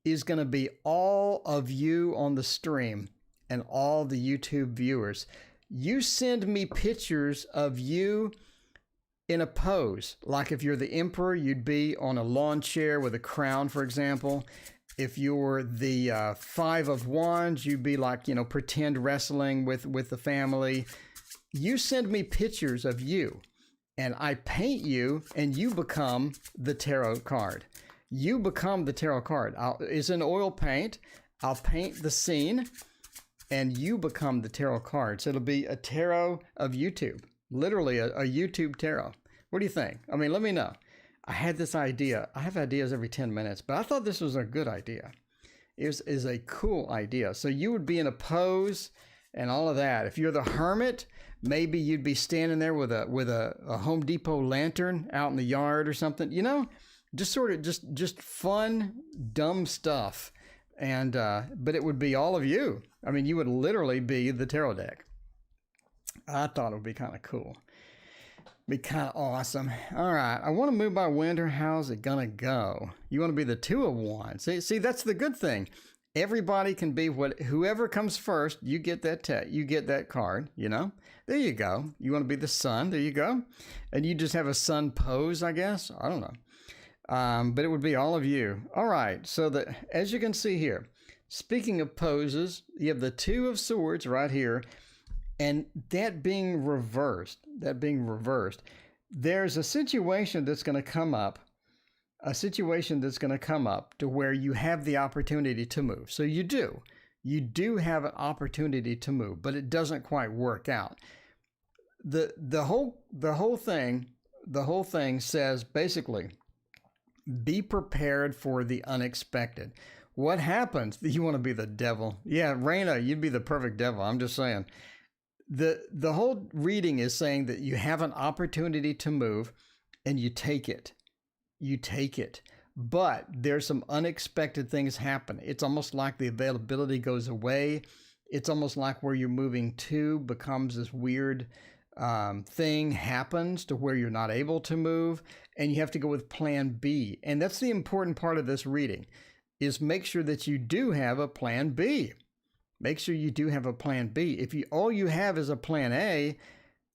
is going to be all of you on the stream and all the YouTube viewers. You send me pictures of you in a pose. Like if you're the emperor, you'd be on a lawn chair with a crown, for example. If you're the Five of Wands, you'd be like, pretend wrestling with the family. You send me pictures of you, and I paint you, and you become the tarot card. You become the tarot card. It's an oil paint. I'll paint the scene, and you become the tarot card. So it'll be a tarot of YouTube, literally a YouTube tarot. What do you think? I mean, let me know. I had this idea. I have ideas every 10 minutes, but I thought this was a good idea. It is a cool idea. So you would be in a pose and all of that. If you're the hermit, maybe you'd be standing there with a Home Depot lantern out in the yard or something, just sort of just fun, dumb stuff. And, but it would be all of you. I mean, you would literally be the tarot deck. I thought it would be kind of cool. Be kind of awesome. All right. I want to move by winter. How's it going to go? You want to be the Two of Wands. See, that's the good thing. Everybody can be whoever comes first, you get that card, There you go. You want to be the sun, there you go. And you just have a sun pose, I guess. I don't know. But it would be all of you. All right. So as you can see here, speaking of poses, you have the Two of Swords right here. And that being reversed, there's a situation that's going to come up. To where you have the opportunity to move. So you do have an opportunity to move, but it doesn't quite work out. The whole thing says basically, be prepared for the unexpected. What happens? You want to be the devil. Yeah, Raina, you'd be the perfect devil. I'm just saying. The whole reading is saying that you have an opportunity to move and you take it. But there's some unexpected things happen. It's almost like the availability goes away. It's almost like where you're moving to becomes this weird thing happens to where you're not able to move, and you have to go with plan B. And that's the important part of this reading, is make sure that you do have a plan B. Make sure you do have a plan B. If all you have is a plan A,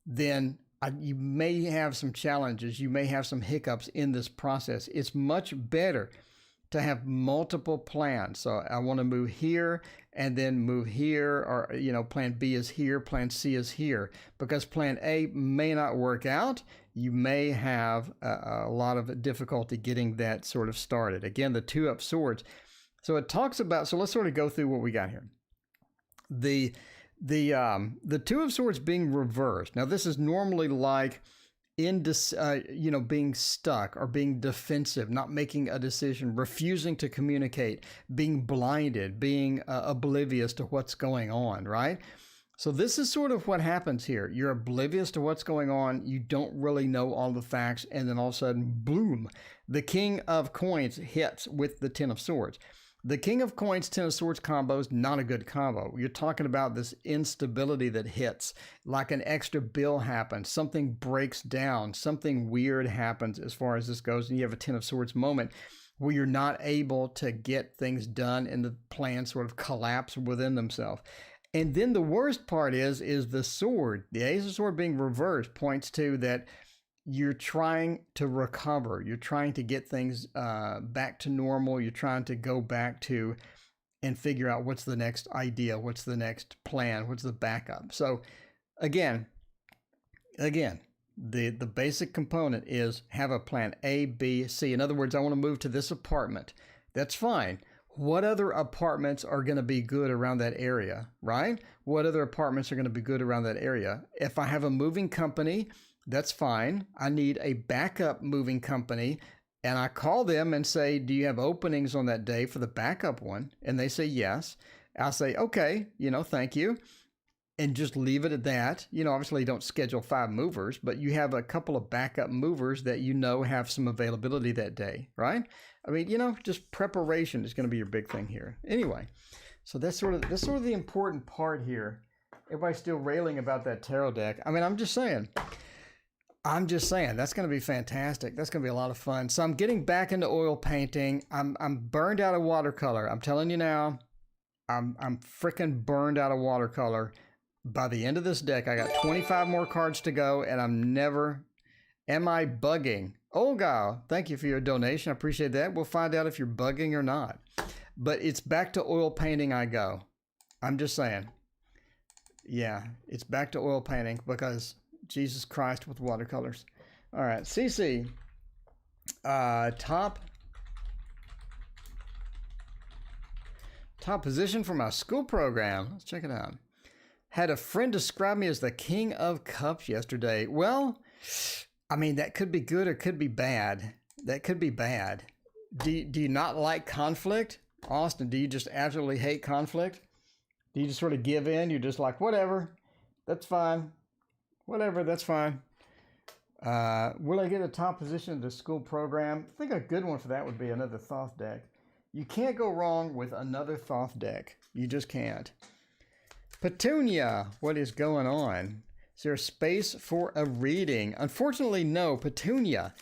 then you may have some challenges. You may have some hiccups in this process. It's much better to have multiple plans. So I want to move here and then move here, or, plan B is here, plan C is here, because plan A may not work out. You may have a lot of difficulty getting that sort of started. Again, the Two of Swords. So it talks about, so let's sort of go through what we got here. The Two of Swords being reversed. Now, this is normally like being stuck or being defensive, not making a decision, refusing to communicate, being blinded, being oblivious to what's going on, right? So this is sort of what happens here. You're oblivious to what's going on. You don't really know all the facts. And then all of a sudden, boom, the King of Coins hits with the Ten of Swords. The King of Coins, Ten of Swords combo is not a good combo. You're talking about this instability that hits, like an extra bill happens, something breaks down, something weird happens as far as this goes, and you have a Ten of Swords moment where you're not able to get things done and the plan sort of collapse within themselves. And then the worst part is the sword. The Ace of Swords being reversed points to that you're trying to recover. You're trying to get things back to normal. You're trying to go back to and figure out what's the next idea, what's the next plan, what's the backup. So again, The basic component is have a plan A, B, C. In other words, I want to move to this apartment. That's fine. What other apartments are going to be good around that area, right? What other apartments are going to be good around that area? If I have a moving company, that's fine. I need a backup moving company. And I call them and say, do you have openings on that day for the backup one? And they say yes. I'll say, okay, thank you. And just leave it at that. Obviously you don't schedule 5 movers, but you have a couple of backup movers that have some availability that day, right? I mean, just preparation is going to be your big thing here. Anyway, so that's sort of the important part here. Everybody's still railing about that tarot deck. I mean, I'm just saying, that's going to be fantastic. That's going to be a lot of fun. So I'm getting back into oil painting. I'm burned out of watercolor. I'm telling you now, I'm freaking burned out of watercolor. By the end of this deck, I got 25 more cards to go, and am I bugging? Olga, thank you for your donation. I appreciate that. We'll find out if you're bugging or not. But it's back to oil painting I go. I'm just saying. Yeah, it's back to oil painting because Jesus Christ with watercolors. All right, CC. Top position for my school program. Let's check it out. Had a friend describe me as the King of Cups yesterday. Well, I mean, that could be good or could be bad. That could be bad. Do you not like conflict? Austin, do you just absolutely hate conflict? Do you just sort of give in? You're just like, whatever, that's fine. Whatever, that's fine. Will I get a top position in the school program? I think a good one for that would be another Thoth deck. You can't go wrong with another Thoth deck. You just can't. Petunia, what is going on? Is there a space for a reading? Unfortunately, no. Petunia,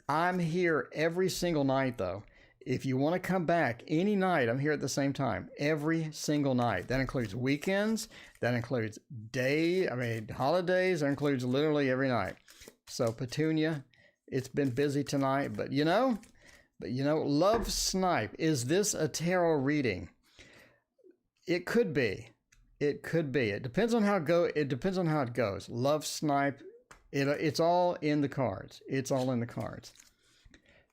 I'm here every single night, though. If you want to come back any night, I'm here at the same time. Every single night. That includes weekends. That includes holidays. That includes literally every night. So, Petunia, it's been busy tonight. But Love Snipe, is this a tarot reading? It could be. It could be. It depends on how it goes. Love Snipe. It's all in the cards. It's all in the cards.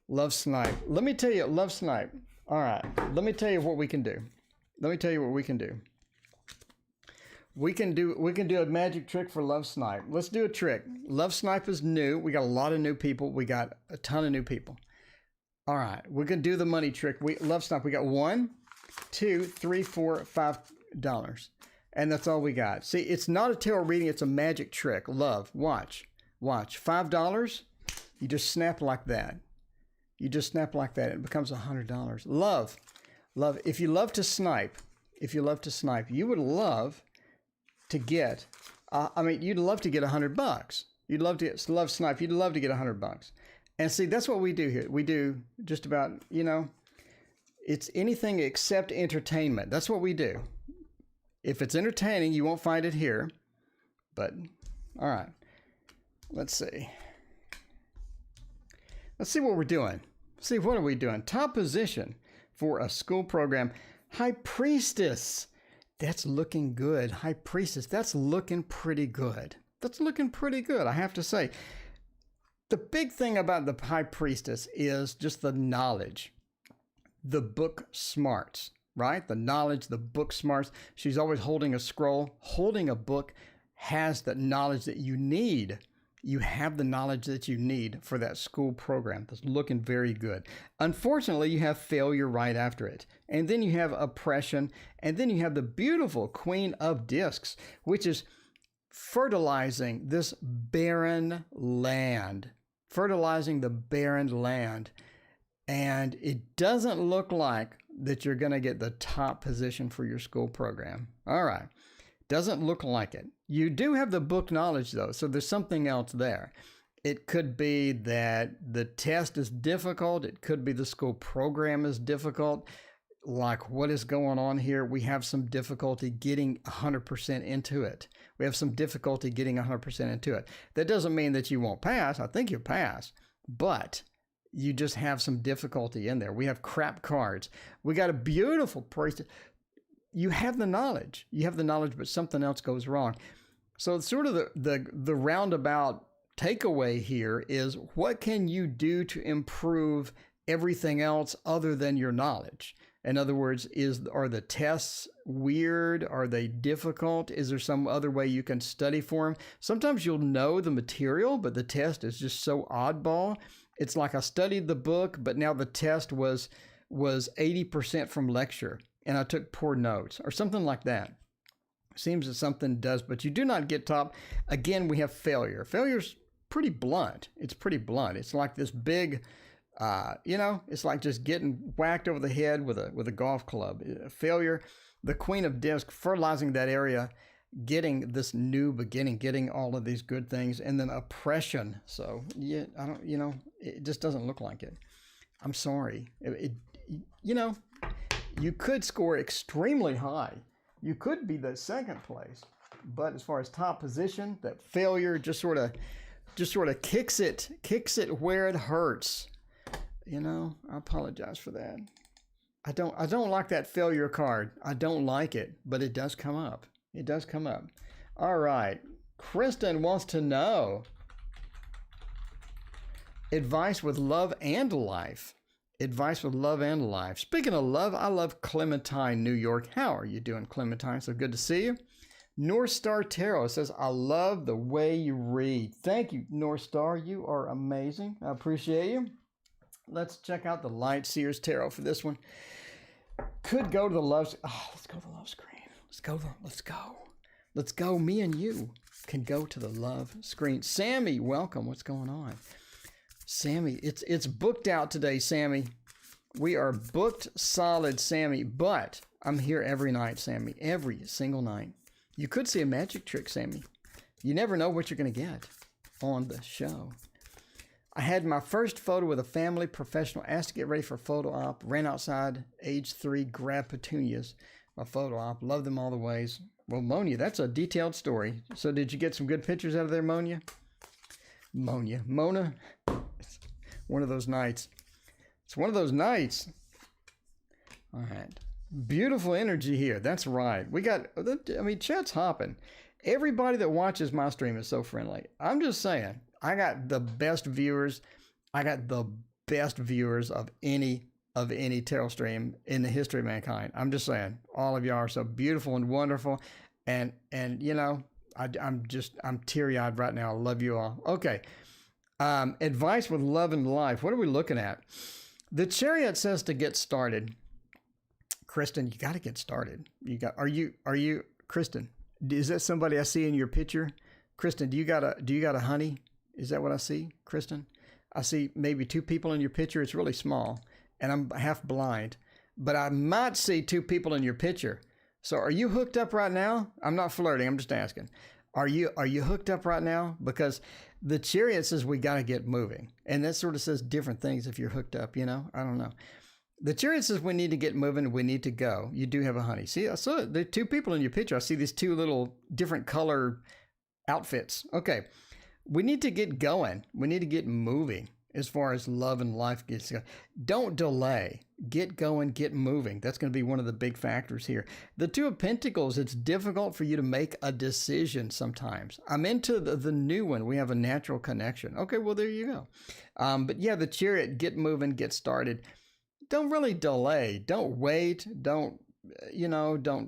Love Snipe. Let me tell you, Love Snipe. All right. Let me tell you what we can do. We can do a magic trick for Love Snipe. Let's do a trick. Love Snipe is new. We got a lot of new people. We got a ton of new people. All right. We're going to do the money trick. Love Snipe. We got $1, $2, $3, $4, $5. And that's all we got. See, it's not a tarot reading. It's a magic trick. Love. Watch. $5. You just snap like that. It becomes $100. Love. If you love to snipe, you would love to get, you'd love to get $100. You'd love to love snipe. You'd love to get $100. And see, that's what we do here. We do just about, it's anything except entertainment. That's what we do. If it's entertaining, you won't find it here. But, all right. Let's see. Let's see what we're doing. See, what are we doing? Top position for a school program. High Priestess. That's looking good. High Priestess. That's looking pretty good. I have to say. The big thing about the High Priestess is just the knowledge. The book smarts. Right? The knowledge, the book smarts. She's always holding a scroll. Holding a book has the knowledge that you need. You have the knowledge that you need for that school program. That's looking very good. Unfortunately, you have failure right after it. And then you have oppression. And then you have the beautiful Queen of Discs, which is fertilizing this barren land. Fertilizing the barren land. And it doesn't look like that you're going to get the top position for your school program. All right. Doesn't look like it. You do have the book knowledge, though, so there's something else there. It could be that the test is difficult. It could be the school program is difficult. Like, what is going on here? We have some difficulty getting 100% into it. That doesn't mean that you won't pass. I think you'll pass. But you just have some difficulty in there. We have crap cards. We got a beautiful priest. You have the knowledge, but something else goes wrong. So it's sort of the roundabout takeaway here is, what can you do to improve everything else other than your knowledge? In other words, are the tests weird? Are they difficult? Is there some other way you can study for them? Sometimes you'll know the material, but the test is just so oddball. It's like I studied the book, but now the test was 80% from lecture, and I took poor notes or something like that. Seems that something does, but you do not get top. Again, we have failure. Failure's pretty blunt. It's pretty blunt. It's like this big... it's like just getting whacked over the head with a golf club. Failure, the queen of disc, fertilizing that area, getting this new beginning, getting all of these good things, and then oppression. So yeah, it just doesn't look like it. I'm sorry. You could score extremely high. You could be the second place, but as far as top position, that failure just sort of kicks it where it hurts. I apologize for that. I don't like that failure card. I don't like it, but it does come up. It does come up. All right. Kristen wants to know advice with love and life. Advice with love and life. Speaking of love, I love Clementine, New York. How are you doing, Clementine? So good to see you. North Star Tarot says, I love the way you read. Thank you, North Star. You are amazing. I appreciate you. Let's check out the Light Seers Tarot for this one. Could go to the love... let's go to the love screen. Let's go. Me and you can go to the love screen. Sammy, welcome. What's going on? Sammy, it's booked out today, Sammy. We are booked solid, Sammy, but I'm here every night, Sammy. Every single night. You could see a magic trick, Sammy. You never know what you're going to get on the show. I had my first photo with a family professional, asked to get ready for photo op, ran outside, age 3, grabbed petunias, my photo op, loved them all the ways. Well, Monia, that's a detailed story. So did you get some good pictures out of there, Mona? It's one of those nights. It's one of those nights. All right. Beautiful energy here. That's right. Chat's hopping. Everybody that watches my stream is so friendly. I'm just saying. I got the best viewers. I got the best viewers of any tarot stream in the history of mankind. I'm just saying, all of y'all are so beautiful and wonderful, and I'm teary-eyed right now. I love you all. Okay, advice with love and life. What are we looking at? The Chariot says to get started. Kristen, you got to get started. Are you Kristen? Is that somebody I see in your picture? Kristen, do you got a honey? Is that what I see, Kristen? I see maybe 2 people in your picture. It's really small, and I'm half blind, but I might see 2 people in your picture. So are you hooked up right now? I'm not flirting. I'm just asking. Are you hooked up right now? Because the Chariot says we got to get moving, and that sort of says different things if you're hooked up, I don't know. The Chariot says we need to get moving. We need to go. You do have a honey. See, I saw the 2 people in your picture. I see these 2 little different color outfits. Okay. We need to get going. We need to get moving as far as love and life gets going. Don't delay. Get going, get moving. That's going to be one of the big factors here. The 2 of Pentacles, it's difficult for you to make a decision sometimes. I'm into the new one. We have a natural connection. Okay, well, there you go. But yeah, the Chariot, get moving, get started. Don't really delay. Don't wait. Don't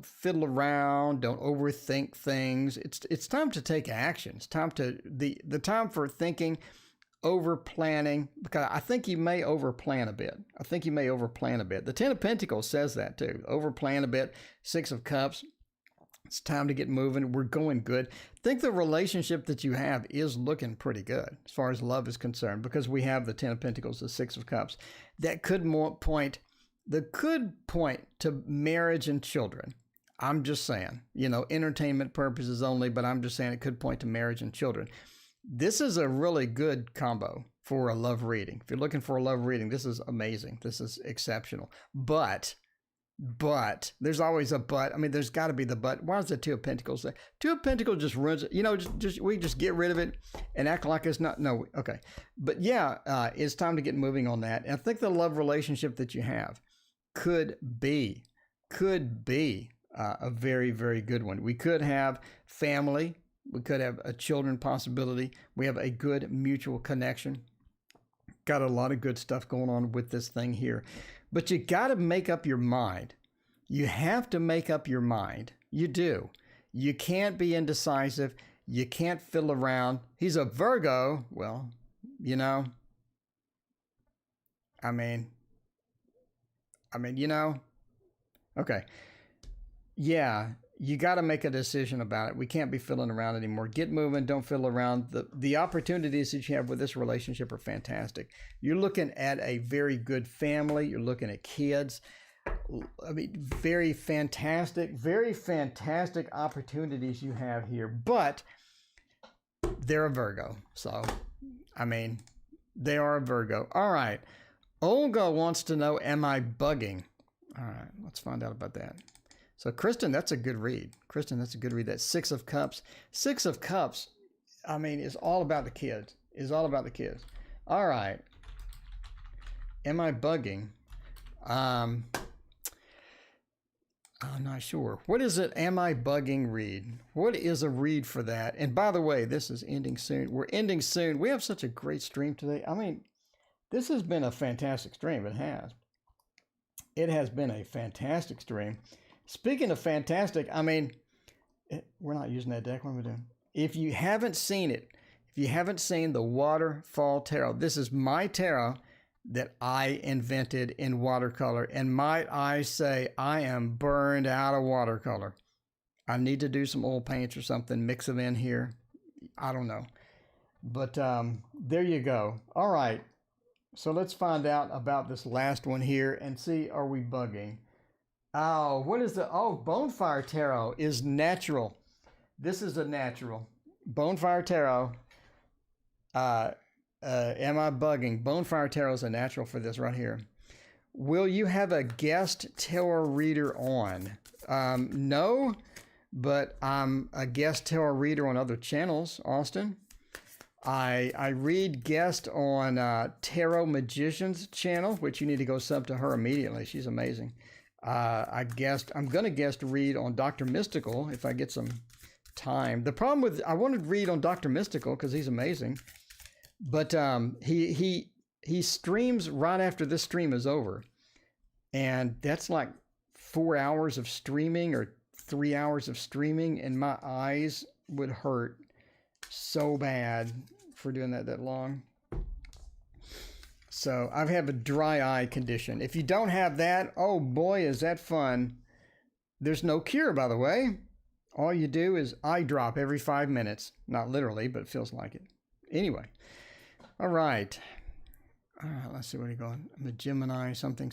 fiddle around, don't overthink things. It's time to take action. It's time to the time for thinking, over planning, because I think you may overplan a bit. The 10 of Pentacles says that too. Overplan a bit. 6 of Cups. It's time to get moving. We're going good. I think the relationship that you have is looking pretty good as far as love is concerned, because we have the 10 of Pentacles, the 6 of Cups. That could point to marriage and children. I'm just saying, entertainment purposes only, but I'm just saying it could point to marriage and children. This is a really good combo for a love reading. If you're looking for a love reading, this is amazing. This is exceptional. But there's always a but. I mean, there's got to be the but. Why is the 2 of Pentacles there? 2 of Pentacles just runs it. We just get rid of it and act like it's not. No, okay. But yeah, it's time to get moving on that. And I think the love relationship that you have could be a very, very good one. We could have family, We could have a children possibility. We have a good mutual connection. Got a lot of good stuff going on with this thing here. But you got to make up your mind. You have to make up your mind. You do. You can't be indecisive. You can't fiddle around. He's a Virgo. Well, you know, I mean, okay. Yeah, you got to make a decision about it. We can't be fiddling around anymore. Get moving. Don't fiddle around. The opportunities that you have with this relationship are fantastic. You're looking at a very good family. You're looking at kids. I mean, very fantastic opportunities you have here. But they're a Virgo. So, I mean, they are a Virgo. All right. Olga wants to know, am I bugging? All right, let's find out about that. So, Kristen, that's a good read. That Six of Cups. Six of Cups, I mean, is all about the kids. All right. Am I bugging? I'm not sure. What is it? Am I bugging read? What is a read for that? And by the way, this is ending soon. We're ending soon. We have such a great stream today. I mean, this has been a fantastic stream. It has. It has been a fantastic stream. Speaking of fantastic, I mean, we're not using that deck. What am I doing? If you haven't seen it, if you haven't seen the Waterfall Tarot, this is my tarot that I invented in watercolor. And might I say, I am burned out of watercolor. I need to do some oil paints or something, mix them in here. I don't know. But there you go. All right. So let's find out about this last one here and see, are we bugging? Oh, what is the, Bonefire Tarot is natural. This is a natural. Bonefire Tarot. Am I bugging? Bonefire Tarot is a natural for this right here. Will you have a guest tarot reader on? No, but I'm a guest tarot reader on other channels, Austin. I read guest on Tarot Magician's channel, which you need to go sub to her immediately. She's amazing. I'm going to guest read on Dr. Mystical if I get some time. The problem with, I wanted to read on Dr. Mystical because he's amazing, but he streams right after this stream is over. And that's like 4 hours of streaming or 3 hours of streaming, and my eyes would hurt so bad for doing that long. So I have a dry eye condition. If you don't have that, oh boy, is that fun. There's no cure, by the way. All you do is eye drop every 5 minutes. Not literally, but it feels like it. Anyway. All right. Let's see what you're going. I'm a Gemini, something.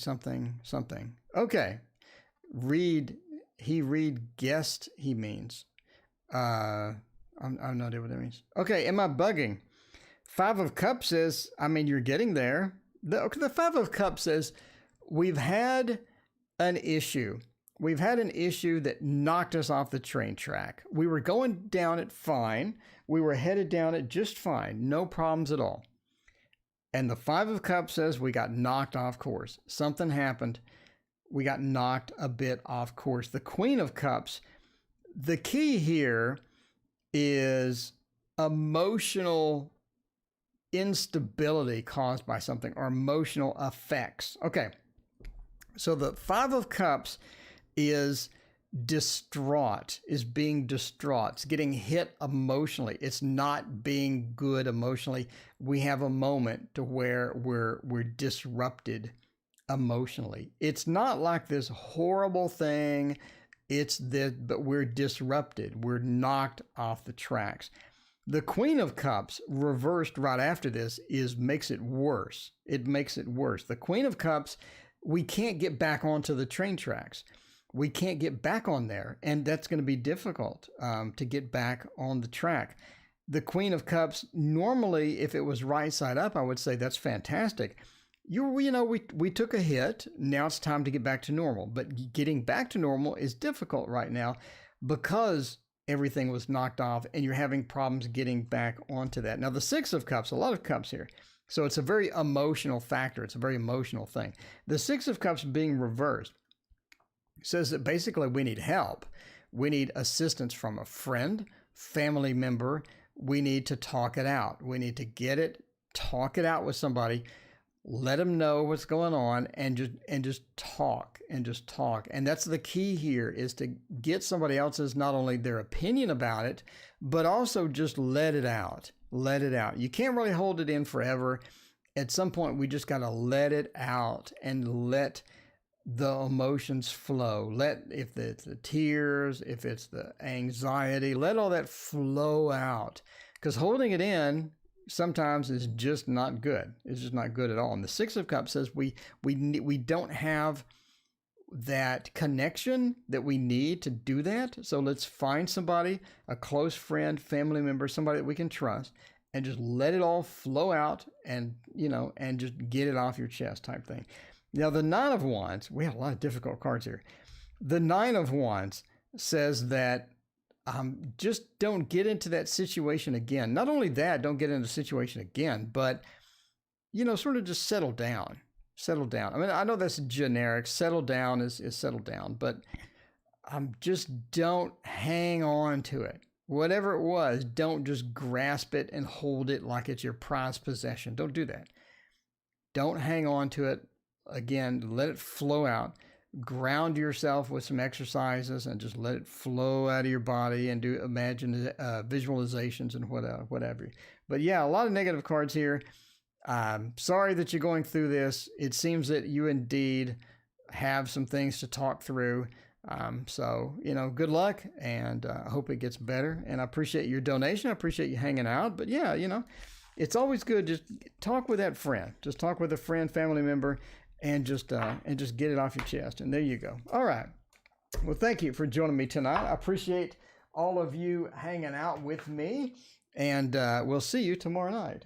Okay. Guest, he means. I have no idea what that means. Okay, am I bugging? Five of Cups says, I mean, you're getting there. The Five of Cups says, we've had an issue. We've had an issue that knocked us off the train track. We were going down it fine. We were headed down it just fine. No problems at all. And the Five of Cups says we got knocked off course. Something happened. We got knocked a bit off course. The Queen of Cups, the key here is emotional instability caused by something, or emotional effects. Okay, so the Five of Cups is distraught, is being distraught. It's getting hit emotionally. It's not being good emotionally. We have a moment to where we're disrupted emotionally. It's not like this horrible thing. But we're disrupted. We're knocked off the tracks. The Queen of Cups reversed right after this makes it worse. It makes it worse. The Queen of Cups, we can't get back onto the train tracks. We can't get back on there, and that's going to be difficult to get back on the track. The Queen of Cups, normally, if it was right side up, I would say that's fantastic. We took a hit. Now it's time to get back to normal. But getting back to normal is difficult right now because everything was knocked off and you're having problems getting back onto that. Now, the Six of Cups, a lot of cups here. So it's a very emotional factor. It's a very emotional thing. The Six of Cups being reversed says that basically we need help. We need assistance from a friend, family member, we need to talk it out. We need to talk it out with somebody, let them know what's going on, and just talk. And that's the key here, is to get somebody else's, not only their opinion about it, but also just let it out. Let it out. You can't really hold it in forever. At some point, we just got to let it out and let the emotions flow. If it's the tears, if it's the anxiety, let all that flow out. Because holding it in sometimes is just not good. It's just not good at all. And the Six of Cups says we don't have that connection that we need to do that. So let's find somebody, a close friend, family member, somebody that we can trust, and just let it all flow out, and and just get it off your chest, type thing. Now, the Nine of Wands, we have a lot of difficult cards here. The Nine of Wands says that just don't get into that situation again. Not only that, don't get into the situation again, but sort of just settle down. Settle down. I mean, I know that's generic. Settle down is settle down, but just don't hang on to it. Whatever it was, don't just grasp it and hold it like it's your prized possession. Don't do that. Don't hang on to it. Again, let it flow out. Ground yourself with some exercises and just let it flow out of your body, and do visualizations and whatever. But yeah, a lot of negative cards here. Sorry that you're going through this. It seems that you indeed have some things to talk through. So, good luck, and I hope it gets better. And I appreciate your donation. I appreciate you hanging out. But yeah, it's always good. Just talk with that friend. Just talk with a friend, family member, and just get it off your chest. And there you go. All right. Well, thank you for joining me tonight. I appreciate all of you hanging out with me, and we'll see you tomorrow night.